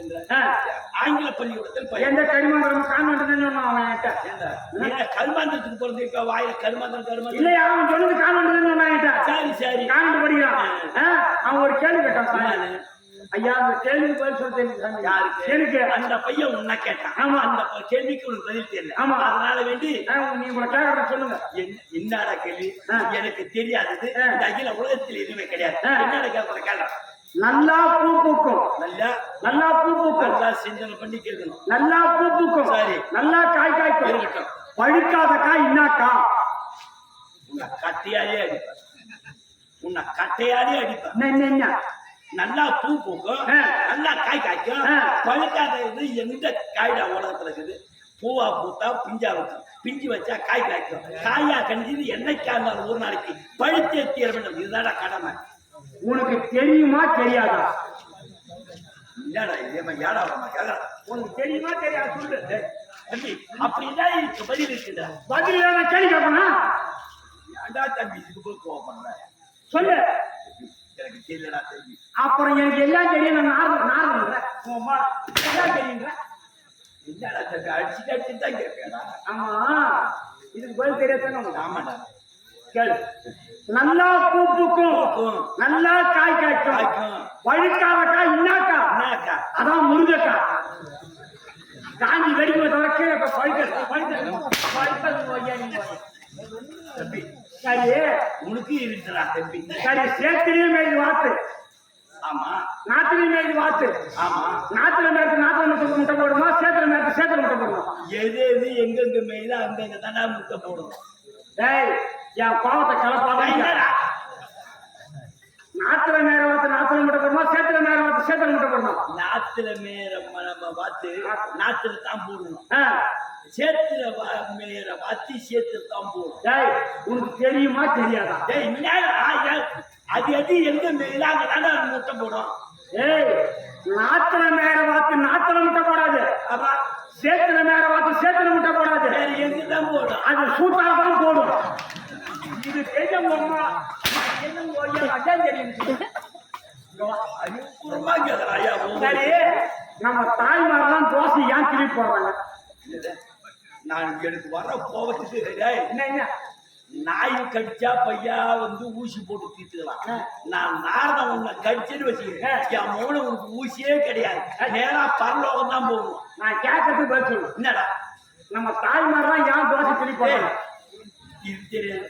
ஆங்கில பள்ளிக்கூடத்தில் எந்த கரிமாந்திரம் கான்வென்ட் அவன் கருமாந்திரத்துக்கு போறது இப்ப வாயில கருமாந்திரம் இல்லையா? அவன் சொன்னது கான்வென்ட். சரி சரி கான்வென்ட் படிக்கிறான். அவன் ஒரு கேள்வி கேட்டான். ஐயா அந்த கேள்விக்கு பதில் சொல்றேன். யாருக்கு? எனக்கு. அந்த பையன் உன்ன கேட்டான். ஆமா அந்த கேள்விக்கு உனக்கு பதில் தெரியல. ஆமா அதனால வேண்டி நீ உங்களை கேட்கறத சொல்லுங்க. என்னடா கேள்வி? எனக்கு தெரியாதது இந்த அகில உலகத்தில் எதுவுமே கிடையாது. என்னடா கேட்கறேன்? நல்லா பூ பூக்கும். நல்லா பூ பூக்கும். நல்லா சிந்தனை பண்ணி கேட்கணும். நல்லா பூ பூக்கும். சரி. நல்லா காய் காய்க்கும். இருக்கட்டும். பழுக்காத காய் இன்னாக்கா? உன்னை கட்டையாலே அடிப்பேன். உன்னை கட்டையாலே அடிப்பேன். என்ன? நல்லா பூ பூக்கும். நல்லா காய் காய்க்கும். பழுக்காத இது எந்த காய்டா உலகத்துல இருக்குது? பூவா பூத்தா பிஞ்சா வைக்கும். பிஞ்சு வச்சா காய் காய்க்கும். காயா கணிஞ்சது என்னைக்கா இருந்தாலும் ஒரு நாளைக்கு பழுத்தே தீர வேண்டும். இதுதான்டா கடமை. உனக்கு தெரியுமா தெரியாதா? இல்லடா இதேமா ஏடா கேட்கறேன். உனக்கு தெரியுமா தெரியாது சொல்லு. தம்பி அப்படிதான் இதுக்கு பதில் இருக்குடா. பதில் நான் கேள்வி கேட்பனா? ஏன்டா தம்பி இதுக்கு போய் கோவப்படுற? சொல்லு. எனக்கு தெரியலடா தம்பி. அப்புறம் எனக்கு எல்லாம் தெரியும். நான் நார்மல்றேன். எல்லாம் தெரியுங்க. என்னடா தம்பி அடிச்சுட்டு தான் கேட்பேடா. ஆமா இதுக்கு பதில் தெரியாது. ஆமாடா கேளு. நல்லா பூ பூக்கும். நல்லா காய் காய்க்கும். பழுக்காத காய் இன்னாக்கா? அதான் முருங்கக்காய். காஞ்சி வெடிக்க தவிர கீழே தம்பி சரி உனக்கு இருக்குடா தம்பி. சரி சேத்திரியும் மேய்து வாத்து. ஆமா. நாத்திலையும் மேய்து வாத்து. ஆமா. நாத்துல மேற்கு முட்டை போடுமா? சேத்துல முட்டை போடுமா? எது எது எங்கெங்க மேய்தோ அங்கங்க தானே முட்டை போடும். டேய் என் பாவத்தை கலப்பாத. நாத்துல மேற வாத்து நாத்துல முட்டை போடுமா? சேத்துல மேற வாத்து சேத்துல முட்டை போடுமா? நாத்துல மேற நம்ம வாத்து நாத்துல தான் போடணும். சேத்துல மேற வாத்தி சேத்துல தான் போடும். டேய் உனக்கு தெரியுமா தெரியாதா? டேய் அது எது எங்க மேல அங்கதானே முட்டை போடும். ஏய் நாத்துல மேற வாத்து நாத்துல முட்டை போடாது. அப்ப சேத்துல மேற வாத்து சேத்துல முட்டை போடாது. வேற எங்க தான் போடும்? அது சூட்டால தான் போடும். இது தெரிஞ்சவங்க அதான் தெரியும். சரி நம்ம தாய்மாரெல்லாம் தோசை ஏன் திருப்பி போடுறாங்க? நான் எனக்கு வர கோபத்துக்கு டேய், என்ன நாய் கடிச்சா பையா வந்து ஊசி போட்டு தீர்த்துக்கலாம். நான் நாரதம் உன்னை கடிச்சேன்னு வச்சுக்கிறேன், என் மூளை உனக்கு ஊசியே கிடையாது, நேரா பரலோகம் தான் போகணும். நான் கேட்கறதுக்கு பதில் சொல்லு. என்னடா நம்ம தாய்மாரெல்லாம் ஏன் தோசை திணி போடுறாங்க? இது தெரியாது.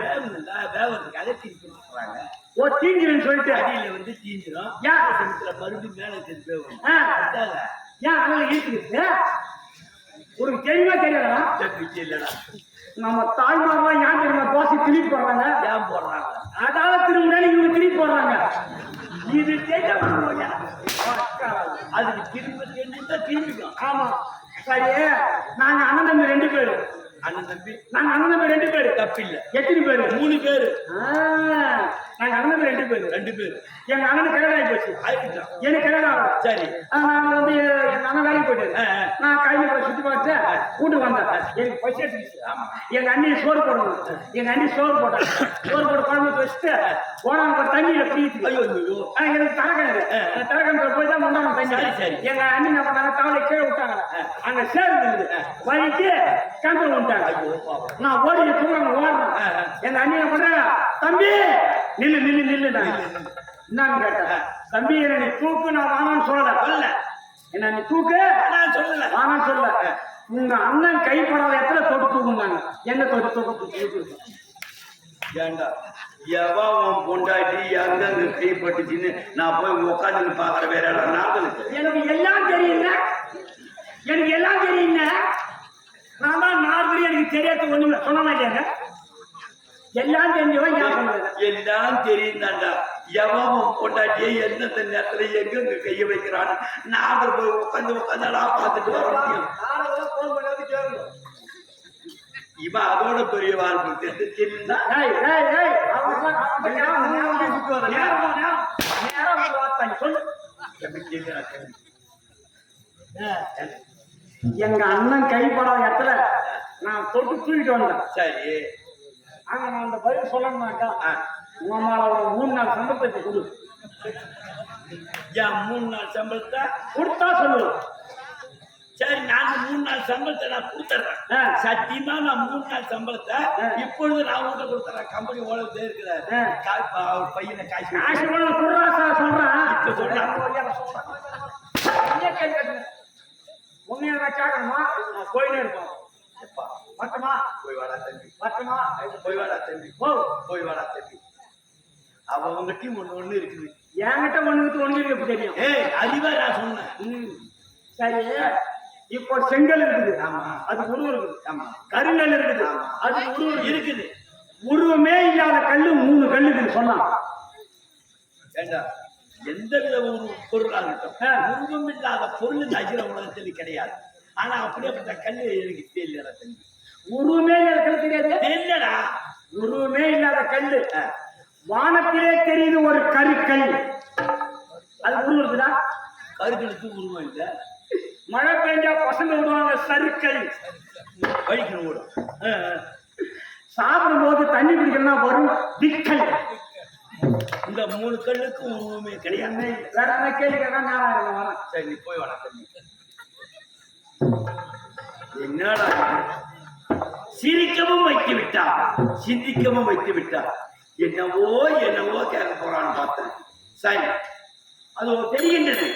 வேவுங்களா வேவதுக்கு அதை தீர்த்து கொடுக்குறாங்க. ஓ தீஞ்சிருன்னு சொல்லிட்டு அடியில வந்து தீஞ்சிடும், ஏன்? சமுத்திர மறுபடியும் மேல தெரிஞ்சு வேவும். ஏன் அதெல்லாம் இருக்குது? உனக்கு தெளிவா தெரியாதா? இல்லடா, நம்ம தாய்மாரெல்லாம் ஏன் தெரியுமா தோசை திணி போடுறாங்க? ஏன் போடுறாங்க? அதால திரும்ப இவங்க திணி போடுறாங்க. இது தெரியாம அதுக்கு திரும்ப தெரிஞ்சுதான் திரும்பிக்கும். ஆமா சரி. நாங்க அண்ணன் தம்பி 2 பேரு. அண்ணன் தம்பி நாங்க அண்ணன் தம்பி 2 பேரு. தப்பில்லை. எத்தனை பேரு? 3 பேரு. நாங்க அண்ணன் தம்பி 2 பேரு. 2 பேரு. எங்க அண்ணனுக்கு கல்யாணம் ஆகி போச்சு. ஆயிடுச்சான். எனக்கு கல்யாணம் ஆகல. சரி. நான் வந்து எங்க அண்ணன் வேலைக்கு போயிட்டு நான் கையில போய் சுத்தி பார்த்து கூட்டு வந்தேன். எனக்கு பசி எடுத்துச்சு. எங்க அண்ணி சோறு போடணும். எங்க அண்ணி சோறு போட்டாங்க. சோறு போட்டு குழம்பு வச்சுட்டு போனாங்க தண்ணியில குளிச்சு. ஐயோ ஐயோ. எனக்கு தரக்கிழங்கு தரக்கிழங்கு போய் தான் முண்டாங்க தண்ணி. சரி சரி. எங்க அண்ணி என்ன பண்ணாங்க, தவளை கீழே விட்டாங்க. அங்க சேர்ந்து வழிக்கு கேன்சல் பண்ணிட்டாங்க. நான் ஓடி தூங்க ஓடுறேன். எங்க அண்ணி என்ன பண்றாங்க, தம்பி நில்லு நில்லு நில்லு. என்னன்னு கேட்டேன். தம்பி என்ன நீ தூக்கு, நான் வானான்னு சொல்லல. என்ன நீ தூக்கு நான் சொல்லல, வானான்னு சொல்லல. உங்க அண்ணன் கைப்படாத இடத்துல தொட்டு தூக்குனாங்க. என்ன தொட்டு தூக்கு? ஏண்டா எவன் உன் பொண்டாட்டி எங்க கைப்பட்டுச்சுன்னு நான் போய் உட்காந்து பாக்குற வேற இடம் நாங்களுக்கு. எனக்கு எல்லாம் தெரியுங்க, எனக்கு எல்லாம் தெரியுங்க. நான் தான் நார்மலி எனக்கு தெரியாது ஒண்ணுமே சொன்ன மாட்டேங்க. எல்லாம் தெரிஞ்சவன் ஏன் சொல்றது? எல்லாம் தெரியுதாண்டா. எவன் உன் பொண்டாட்டியை எந்தெந்த நேரத்துல எங்க கைய வைக்கிறான்னு நாங்கள் போய் உட்காந்துடா பார்த்துட்டு வர முடியும். இவன் அதோட பெரிய வாழ்க்கை தெரியுதா? எங்க அண்ணன் கைப்படாத இடத்துல நான் தொட்டு தூக்கிட்டு வந்தேன். சரி. ஆனா நான் அந்த பதில் சொல்லணும்னாக்கா உமாவோட 3 நாள் சம்பளத்தை கொடு. ஏன் 3 நாள் சம்பளத்தை கொடுத்தா சொல்லுவேன். சரி, நான் 3 நாள் சம்பளத்தை நான் கொடுத்துட்றேன். சத்தியமா நான் 3 நாள் சம்பளத்தை இப்பொழுது நான் உங்கள்கிட்ட கொடுத்துறேன். கம்பெனி ஓடவே இருக்கிறாரு, பையனை காசு காசு சொல்றேன். இப்ப சொல்றேன். உண்மையா கேட்கணுமா? போயினே இருப்போம். மட்டுமா போய் வாடா தம்பி, மட்டுமா போய் வாடா தம்பி, ஓ போய் வாடா தம்பி. அவங்க டீம் ஒண்ணு இருக்குது. என்கிட்ட ஒண்ணு இருக்கு தெரியும். ஏய் அறிவா நான் சொன்னேன். சரி, இப்போ செங்கல் இருக்குது. ஆமா, அது உருவம் இருக்குது. ஆமா, கருங்கல் இருக்குது. அது உருவம் இருக்குது. உருவமே இல்லாத கல்லு 3 கல்லு இருக்குன்னு சொன்னான். ஏண்டா எந்த வித ஒரு பொருளாக இருக்கட்டும், உருவம் இல்லாத பொருள் அகில உலகத்தில் கிடையாது. ஆனா அப்படியேப்பட்ட கல்லு எனக்கு தெரியல தம்பி. உருவமே இல்லாத கல்லு தெரியாது? தெரியலடா. உருவமே இல்லாத கல்லு வானத்திலே தெரியுது ஒரு கருக்கல். அது உருவம் இருக்குதா? கருக்களுக்கு உருவம் இல்லை. மழை பெஞ்சா பசங்க விடுவாங்க சருக்கல். வழிக்கணும் ஓடும். சாப்பிடும் போது தண்ணி குடிக்கணும்னா வரும் விக்கல். இந்த 3 கல்லுக்கு உருவமே கிடையாது. வேற என்ன கேள்வி கேட்டா நான் வரேன். சரி, நீ போய் வாடா தம்பி. என்னடா சிரிக்கவும் வைத்து விட்டா, சிந்திக்கவும் வைத்து விட்டா. என்னவோ என்னவோ கேட்க போறான்னு பார்த்தேன். சரி, அது தெரிகின்றது.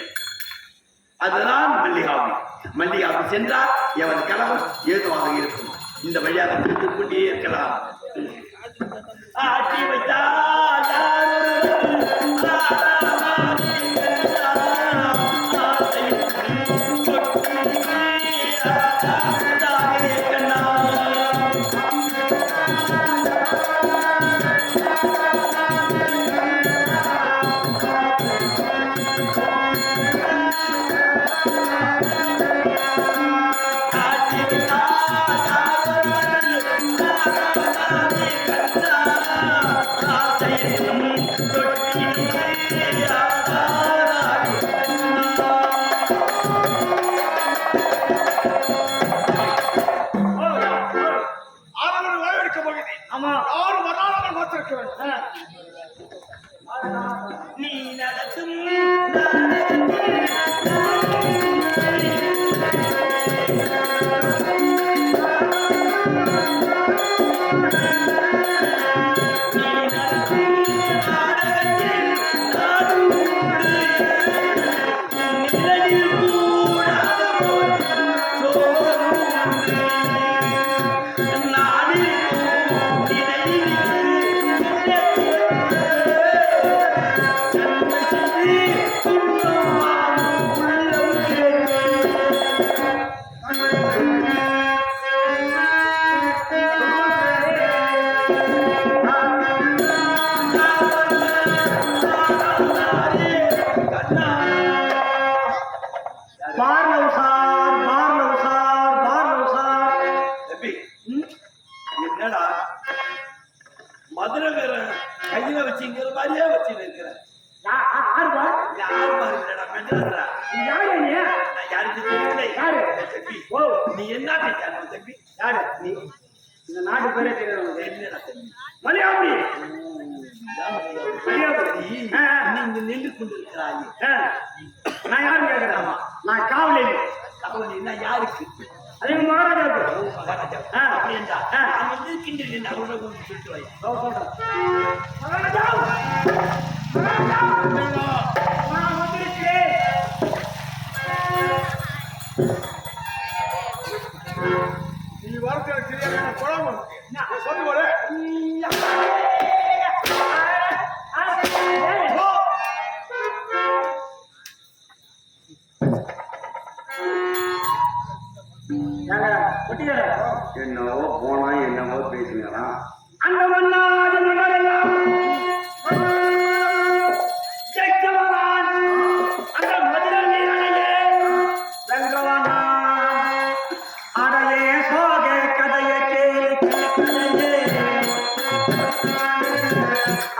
அதுதான் மல்லிகாவி. மல்லிகாவி சென்றால் எவன் கலவம் ஏதுவாக இருக்கும். இந்த வழியாக பிடித்துக் கொண்டே இருக்கலாம். ஆட்டி வைத்தால் நீ நடத்தும் மதுரை வீரன் கையில வச்சுங்கிற மாதிரியே வச்சு இருக்கிறேன். ஆறுபா யாரு பாருங்கடா மெட்ராஸ்ரா. யாரு நீ? நான் யாருக்கு தெரியல. யாரு தம்பி? ஓ நீ என்ன பேசாம தம்பி? யாரு நீ? இந்த நாட்டு பேரே தெரியும். என்னடா தம்பி? மலையாளி மரியாதை நீங்க நின்று கொண்டிருக்கிறாய். நான் யாரு கேட்கிறேன்? நான் காவலி. காவலின்னா யாருக்கு? அதே மகாராஜாவுக்கு. மகாராஜா அப்படின்றா நான் வந்து இருக்கின்றேன். அவரோட கொஞ்சம் சொல்லிட்டு வை. மகாராஜா மகாராஜா நான் வந்திருக்கிறேன். நீ வார்த்தை தெரியாத குழம்பு சொல்லு வர என்னவோ போனா என்னவோ பேசினாராம். அந்த மன்னாது மன்னரெல்லாம் ஜெயித்தவனான். அந்த மதுரை வீரனையே வென்றவனான். அடையே சோக கதையை கேளு கதையே.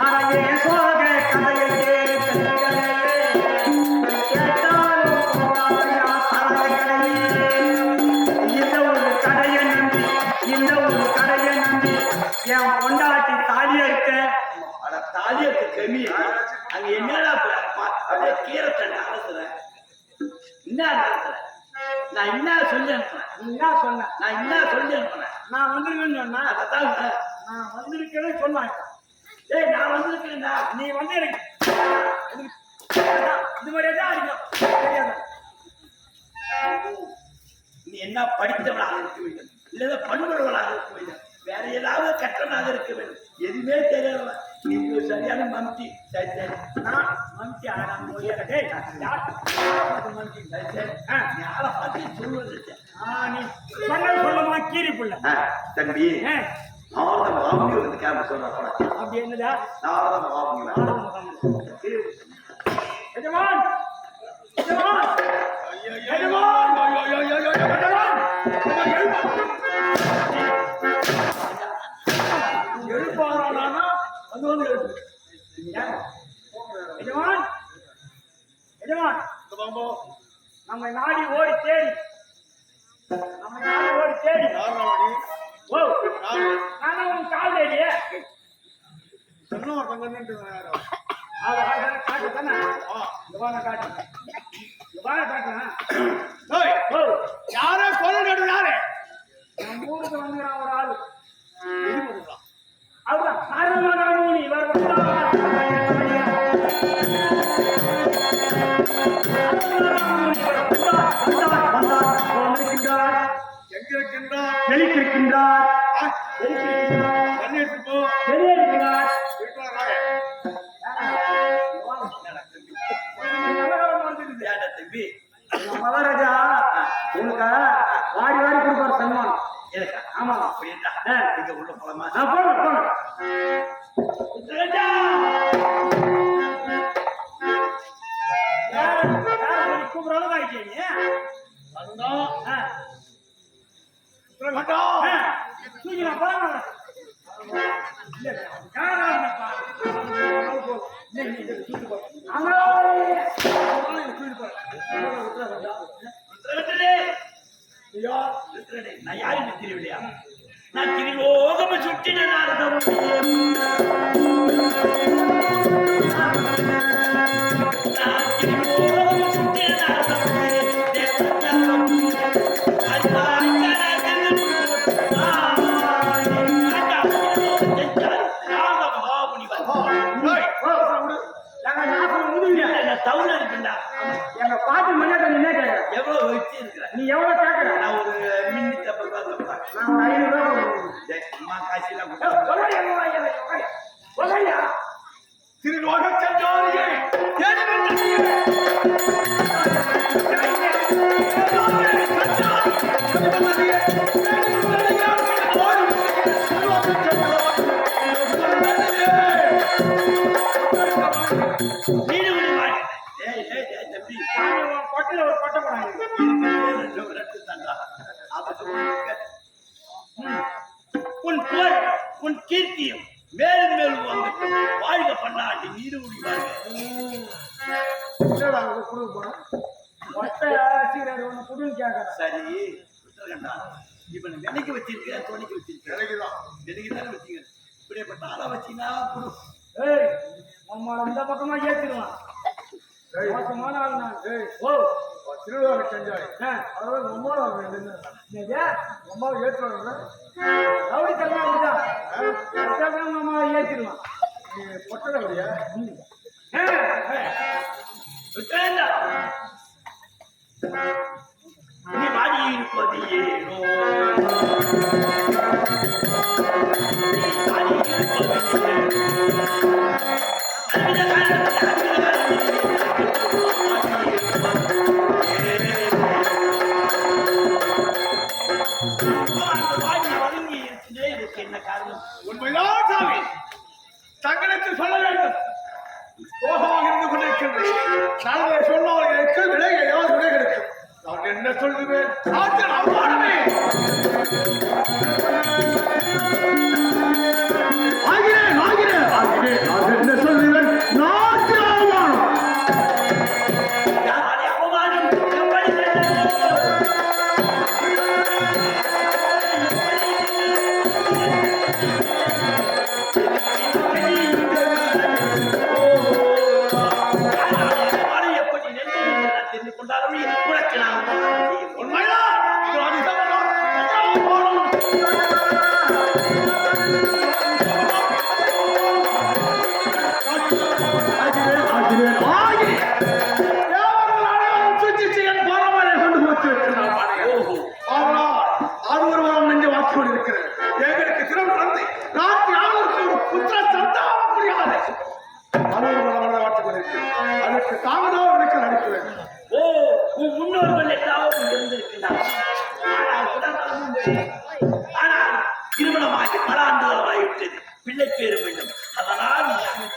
அடையே சோக கதையை கேளு கதையே. கேட்டாலும் போகாதையா சரகடையே. இந்த ஒரு கடையை நம்பி என் பொண்டாட்டி தாலியா இருக்க. அட தாலியத்து கம்மி. அங்க என்னடா அப்படியே கீரை தண்ணி அலசுறேன். என்ன அலசுறேன்? நான் என்ன சொல்லி அனுப்புனேன்? நீ என்ன சொன்ன? நான் என்ன சொல்லி அனுப்புனேன்? நான் வந்திருக்கேன்னு சொன்னா அதான் நான் வந்திருக்கேன்னு சொன்னாங்க. ஏய் நான் வந்திருக்கேன்டா. நீ வந்து எனக்கு இது மாதிரியே தான் அடிக்கும். தெரியாதா? நீ என்ன படித்தவனாக இருக்க வேண்டும், இல்ல பண்புள்ளவனாக இருக்க வேண்டும், வேற ஏதாவது கற்றனாக இருக்க வேண்டும். எதுவுமே தெரியாதவன் நீ சரியான மம்டி. சரி சரி நான் மம்டி ஆடாம போயிடுறேன். டேய், யார் மம்டி? சரி சரி யாரை பத்தி சொல்வது? நீ சொன்னது சொல்லுமா கீரி புள்ள. தம்பி நாரத மகாமுனி வந்து கேம சொல்ற அப்படி என்னதா? நாரத மகாமுனி எஜமான் எஜமான் எழுப்பாரானா அது வந்து எழுப்பு எஜமான் எஜமான் நம்ம நாடி ஓடி தேடி ஓ நான் உன் கால் தேடியே காட்டு தானே காட்டு ஓ யாரோ கொலை யாரு நம்ம ஊருக்கு வந்துக்கிறான் ஒரு ஆளு. அவர்தான் நாரதமகாமுனி. இவர் எங்கிருக்கின்றார் வெளிக்கிருக்கின்றார். கண்ணீருக்கு வெளியேறுகிறார். தம்பி மகாராஜா உனக்கு வாரி வாரி கொடுப்பார் சன்மானம். எனக்கா? ஆமா அப்படின்டா இங்க உள்ள போலாமா? போன போன கூப்பிடுறாலும் ஆயிட்டே தூக்கி நான் போறேன். நான் யாருன்னு தெரியலையா? நான் திரிலோகம சுட்டின நாரதம். நான் திரிலோகம சுட்டின நாரதம். தவறு இருக்குண்டா. எங்க பாட்டு மணியாட்ட நீ கேட்க எவ்வளவு வச்சு இருக்கிற? நீ எவ்வளவு கேட்கற? நான் ஒரு மின்னுக்கு 50 ரூபாய் நான் ஒரு 500 ரூபாய் அம்மா காசிலாம் சொல்லையா திருலோக சென்றாரியே தம்பி கொட்டையில ஒரு கொட்டை போனாங்க. உன் புகழ் உன் கீர்த்தியும் மேலும் மேலும் வந்துட்டு வாழ்க பண்ணாண்டி நீடு முடிவாங்க. என்னடா அவங்க குடுக்க போனா ஒத்த ஆசிரியர் ஒண்ணு குடுன்னு கேட்கறேன். சரி விட்டுறேன்டா. இவனை நினைக்க வச்சிருக்கேன், துணைக்கு வச்சிருக்கேன். எனக்குதான் எனக்கு தானே வச்சுக்க. இப்படிப்பட்ட ஆளை வச்சீங்கன்னா குடு. ஏய் நம்மள இந்த பக்கமா ஏத்திடுவான். மோசமான ஆள் நான். ஏய் ஓ திருவிழாவுக்கு செஞ்சாய் அதாவது நம்மளோட என்னது? அம்மாவை ஏற்றுவாங்க ரவுடி தரமா அப்படிதான் நம்மள ஏத்திடுவான். நீ பொட்டலை வழியா விட்டுறேன்டா. நீ வாடி இருப்பது ஏனோ, நீ வாடி இருப்பது ஏனோ. என்ன காரணம்? உண்மைதான் சாமி, தங்களுக்கு சொல்ல வேண்டும். கோபமாக இருந்து கொண்டிருக்கின்றேன். நாங்கள் சொன்னவர்களுக்கு விலை ஏதாவது விலை கிடைக்கும். நான் என்ன சொல்லுவேன்? ஆற்றல் அவ்வாறுமே. ஆகிறேன் ஆகிறேன் ஆகிறேன். நான் என்ன சொல்லுவேன்? நாட்டில் அவமானம். யாரை அவமானம்? எப்படி தெரிந்து கொண்டாலும் உனக்கு நான் உண்மைதான். இது அதிசயம். அவமானம். ஆகிறேன் ஆகிறேன் ஆகிறேன். தேவர்கள் அனைவரும் சுற்றிச்சு என் பரமனை கொண்டு போச்சிருக்கிறார். ஆனால் அது ஒரு வாரம் நெஞ்ச வாக்கு கொண்டிருக்கிறது. எங்களுக்கு திருமணம் நடந்து நாட்டு யாருக்கு ஒரு புத்திர சந்தாம முடியாது. அது ஒரு வாரம் வாக்கு கொண்டிருக்கிறது. அதற்கு தாமதம் எனக்கு நடிக்க வேண்டும். ஓ, உன் முன்னோர்கள் எல்லாரும் இருந்திருக்கிறார். ஆனால் திருமணமாகி பல ஆண்டுகளமாகிவிட்டது. பிள்ளை பேரு வேண்டும். அதனால்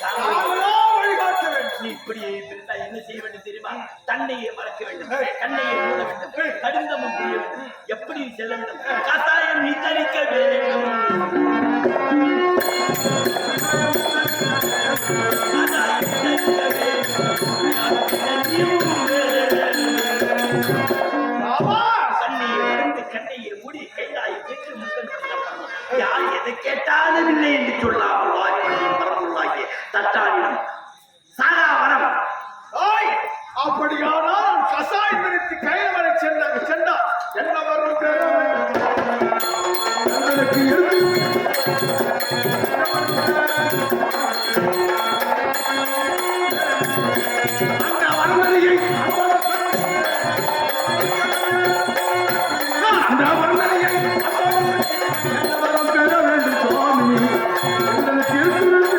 தாமதம் வழிகாட்ட வேண்டும். நீ இப்படி இருந்தால் என்ன செய்ய வேண்டும் தெரியுமா? தன்னையே மறக்க வேண்டும், கண்ணையே மூட வேண்டும், கடிந்தமும் புரிய வேண்டும், எப்படி செல்ல வேண்டும், கட்டாயம் நீ தரிக்க வேண்டும். கண்ணையை மூடி கைலாயை கேட்டு முத்தம் கொடுக்கப்படும். யார் எதை கேட்டாலும் இல்லை என்று சொல்லாமல் வரமுள்ளாகிய தட்டாளிடம் சாகா வரம். ஓய், அப்படியானால் கசாய் நிறுத்தி கையில் வரை சென்றார் என்ன வரும் எனக்கு இருந்து அந்த வர்ணனையை அந்த வர்ணனையை என்ன வரம் பெற வேண்டும் சுவாமி. எங்களுக்கு இருந்து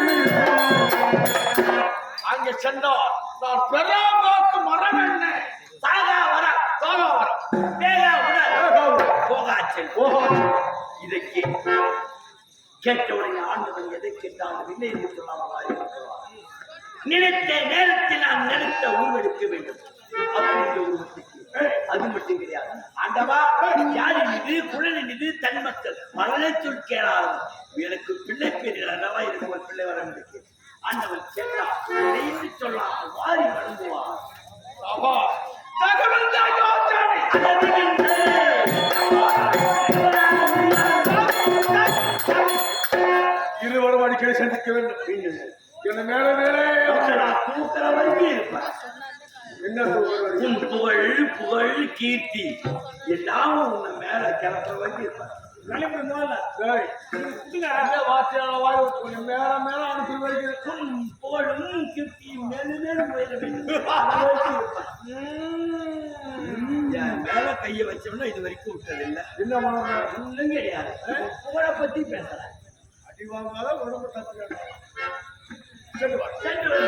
அங்கே சென்றார். நான் பெறாமாக்கு மரம் என்ன? சாகா வரம், சாகா வரம். வேகா உடல், போகாச்சல். இதை கேட்டவுடனே ஆண்டவன் எதை கேட்டாலும் இல்லை என்று சொல்லாமல் இருக்கிறார். நினைத்த நேரத்தில் நான் நினைத்த உருவெடுக்க வேண்டும். அப்படிங்கிற உருவத்துக்கு அது மட்டும் கிடையாது. ஆண்டவா, யாரின் இது குழலின் இது தன் மக்கள் மரண சொல் கேளாது. எனக்கு பிள்ளை பேர்கள் அல்லவா எனக்கு ஒரு பிள்ளை வர முடியும். ஆண்டவன் கேட்டால் நினைத்து சொல்லாமல் வாரி வழங்குவார். தகவல் இருவரும் அடிக்கடி சந்திக்க வேண்டும். என்ன மேல மேலே தூக்கிற வரைக்கும் இருப்பார். என்ன சொல்றது? உன் புகழ் புகழ் கீர்த்தி எல்லாம் உன்னை மேல கிளப்புற வரைக்கும் இருப்பார். மேல மேல அனுப்பி வரைக்கும் உன் புகழும் கீர்த்தியும் மேலும் மேலும் உயர வேண்டும். மேல கைய வச்சோம்னா இது வரைக்கும் விட்டதில்லை. என்ன பண்ண ஒன்றும் கிடையாது. புகழை பத்தி பேசல. அடி வாங்காத உடம்பு தப்பு சென்று